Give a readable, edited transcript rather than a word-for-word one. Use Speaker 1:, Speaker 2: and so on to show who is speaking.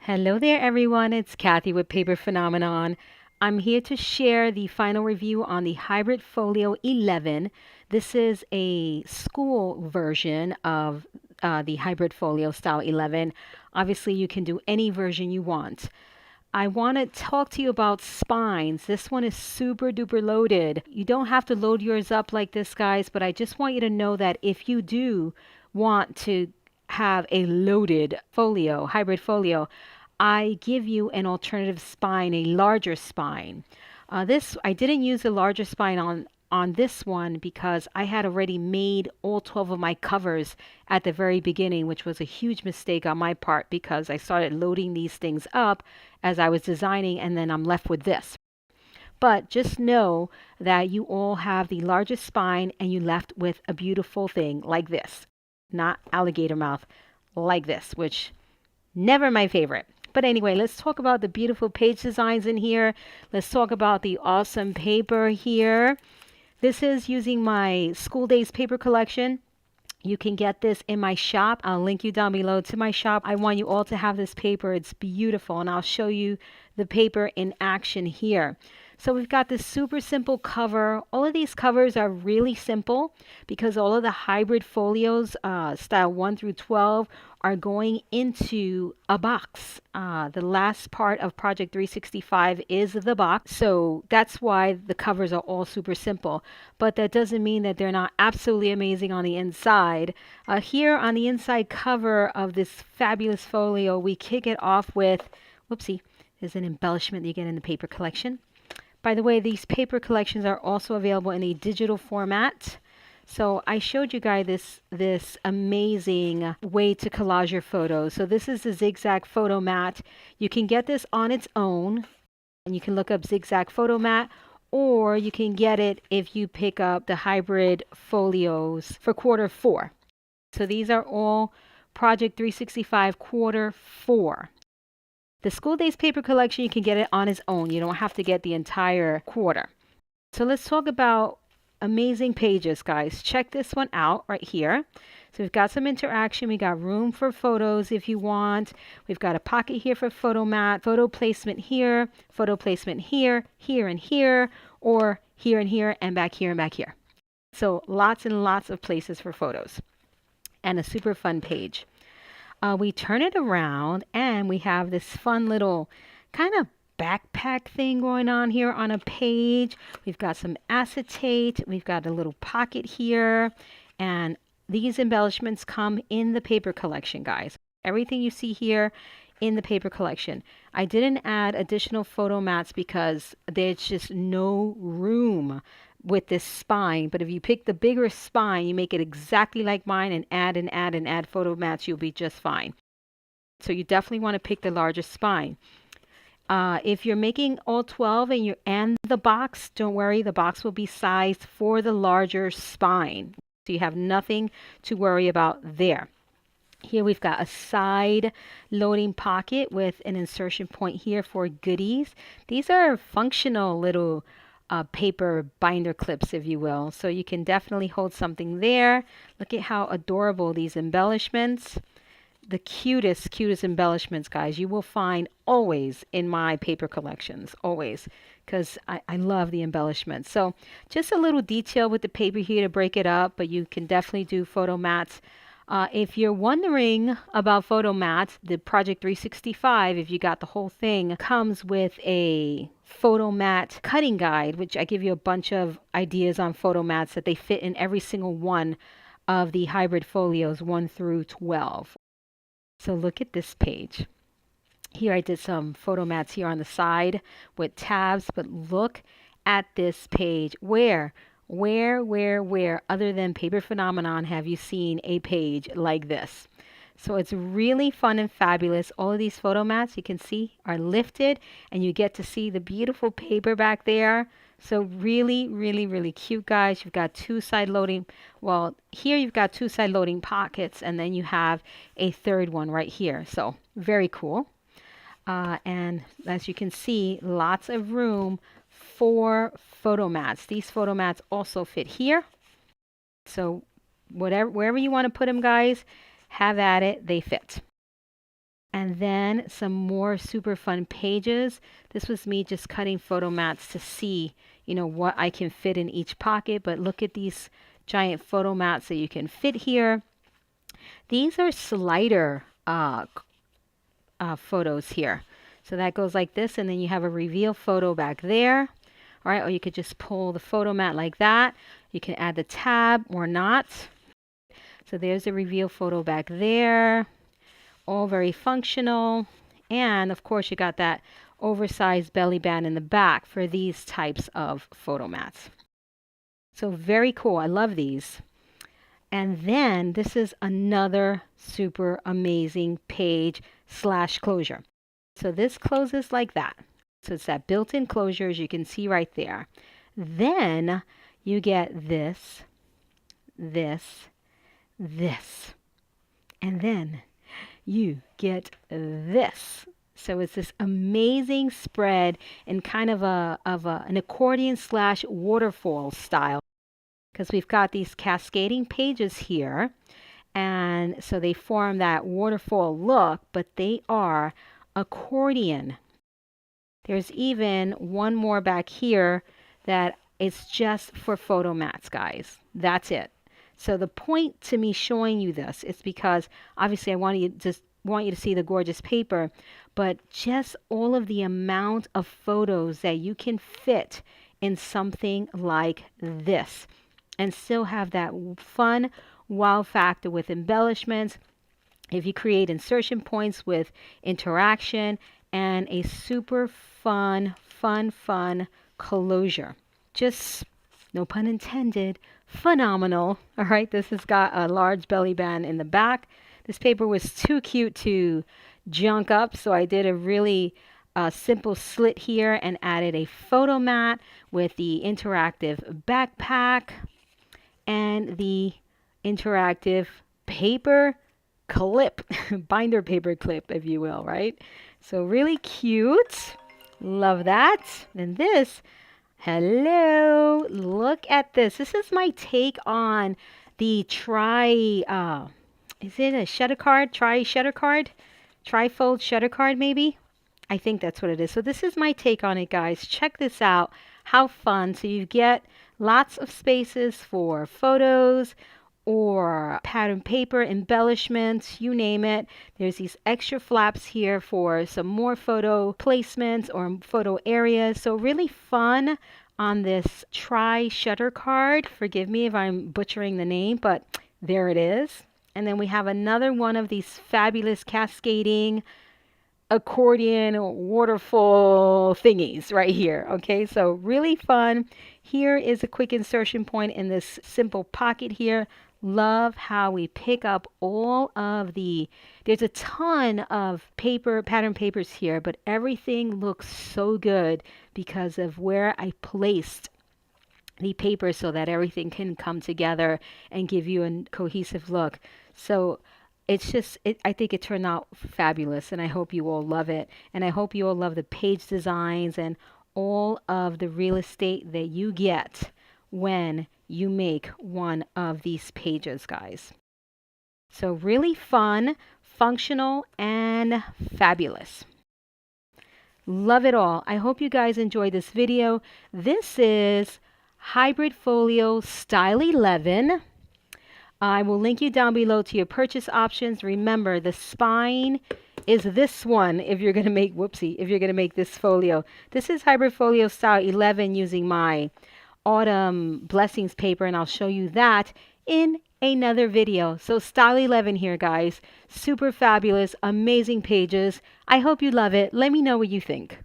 Speaker 1: Hello there, everyone. It's Kathy with Paper Phenomenon. I'm here to share the final review on the Hybrid Folio 11. This is a school version of the Hybrid Folio Style 11. Obviously, you can do any version you want. I want to talk to you about spines. This one is super duper loaded. You don't have to load yours up like this, guys, but I just want you to know that if you do want to have a loaded folio, hybrid folio, I give you an alternative spine, a larger spine. This I didn't use a larger spine on this one because I had already made all 12 of my covers at the very beginning, which was a huge mistake on my part because I started loading these things up as I was designing, and then I'm left with this. But just know that you all have the largest spine and you left with a beautiful thing like this, not alligator mouth, like this, which never my favorite. But anyway, let's talk about the beautiful page designs in here. Let's talk about the awesome paper here. This is using my School Days paper collection. You can get this in my shop. I'll link you down below to my shop. I want you all to have this paper. It's beautiful, and I'll show you the paper in action here. So we've got this super simple cover. All of these covers are really simple because all of the hybrid folios, style 1 through 12, are going into a box. The last part of Project 365 is the box. So that's why the covers are all super simple. But that doesn't mean that they're not absolutely amazing on the inside. Here on the inside cover of this fabulous folio, we kick it off with, whoopsie, there's an embellishment that you get in the paper collection. By the way, these paper collections are also available in a digital format. So I showed you guys this amazing way to collage your photos. So this is the Zigzag Photo Mat. You can get this on its own, and you can look up Zigzag Photo Mat, or you can get it if you pick up the hybrid folios for Q4. So these are all Project 365 Q4. The School Days paper collection, you can get it on its own. You don't have to get the entire quarter. So let's talk about amazing pages, guys. Check this one out right here. So we've got some interaction. We got room for photos if you want. We've got a pocket here for photo mat, photo placement here, here and here, or here and here, and back here and back here. So lots and lots of places for photos. And a super fun page. We turn it around and we have this fun little kind of backpack thing going on here on a page. We've got some acetate. We've got a little pocket here. And these embellishments come in the paper collection, guys. Everything you see here in the paper collection. I didn't add additional photo mats because there's just no room with this spine. But if you pick the bigger spine, you make it exactly like mine and add photo mats, you'll be just fine. So you definitely want to pick the larger spine. If you're making all 12 and the box, don't worry, the box will be sized for the larger spine. So you have nothing to worry about there. Here we've got a side loading pocket with an insertion point here for goodies. These are functional little paper binder clips, if you will. So you can definitely hold something there. Look at how adorable these embellishments. The cutest embellishments, guys, you will find always in my paper collections, always, because I love the embellishments. So just a little detail with the paper here to break it up, but you can definitely do photo mats. If you're wondering about photo mats, the Project 365, if you got the whole thing, comes with a photo mat cutting guide, which I give you a bunch of ideas on photo mats that they fit in every single one of the hybrid folios 1 through 12. So look at this page. Here I did some photo mats here on the side with tabs, but look at this page. Where, other than Paper Phenomenon, have you seen a page like this? So it's really fun and fabulous. All of these photo mats you can see are lifted, and you get to see the beautiful paper back there. So really cute, guys. You've got two side loading. Well, here you've got two side loading pockets, and then you have a third one right here. So very cool. And as you can see, lots of room for photo mats. These photo mats also fit here. So wherever you want to put them, guys, have at it. They fit. And then some more super fun pages. This was me just cutting photo mats to see, what I can fit in each pocket. But look at these giant photo mats that you can fit here. These are slider photos here. So that goes like this, and then you have a reveal photo back there. All right, or you could just pull the photo mat like that. You can add the tab or not. So there's a reveal photo back there. All very functional. And of course, you got that oversized belly band in the back for these types of photo mats. So very cool. I love these. And then this is another super amazing page / closure. So this closes like that. So it's that built-in closure, as you can see right there. Then you get this, this, this. And then you get this. So it's this amazing spread in kind of an accordion / waterfall style, because we've got these cascading pages here. And so they form that waterfall look, but they are accordion. There's even one more back here that it's just for photo mats, guys. That's it. So the point to me showing you this is because obviously I want you to see the gorgeous paper, but just all of the amount of photos that you can fit in something like this and still have that fun wow factor with embellishments. If you create insertion points with interaction and a super fun closure. Just, no pun intended, phenomenal. All right, this has got a large belly band in the back. This paper was too cute to junk up, so I did a really simple slit here and added a photo mat with the interactive backpack and the interactive paper clip, binder paper clip, if you will, right? So really cute. Love that. And this, hello, look at this. This is my take on the is it a shutter card? Shutter card? Trifold shutter card, maybe? I think that's what it is. So this is my take on it, guys. Check this out. How fun. So you get lots of spaces for photos or pattern paper, embellishments, you name it. There's these extra flaps here for some more photo placements or photo areas. So really fun on this shutter card. Forgive me if I'm butchering the name, but there it is. And then we have another one of these fabulous cascading accordion waterfall thingies right here. Okay, so really fun. Here is a quick insertion point in this simple pocket here. Love how we pick up all of there's a ton of pattern papers here, but everything looks so good because of where I placed the paper so that everything can come together and give you a cohesive look. So it's just, I think it turned out fabulous, and I hope you all love it. And I hope you all love the page designs and all of the real estate that you get when you make one of these pages, guys. So really fun, functional, and fabulous. Love it all. I hope you guys enjoyed this video. This is Hybrid Folio Style 11. I will link you down below to your purchase options. Remember, the spine is this one if you're going to make, if you're going to make this folio. This is Hybrid Folio Style 11 using my Autumn Blessings paper, and I'll show you that in another video. So Style 11 here, guys. Super fabulous, amazing pages. I hope you love it. Let me know what you think.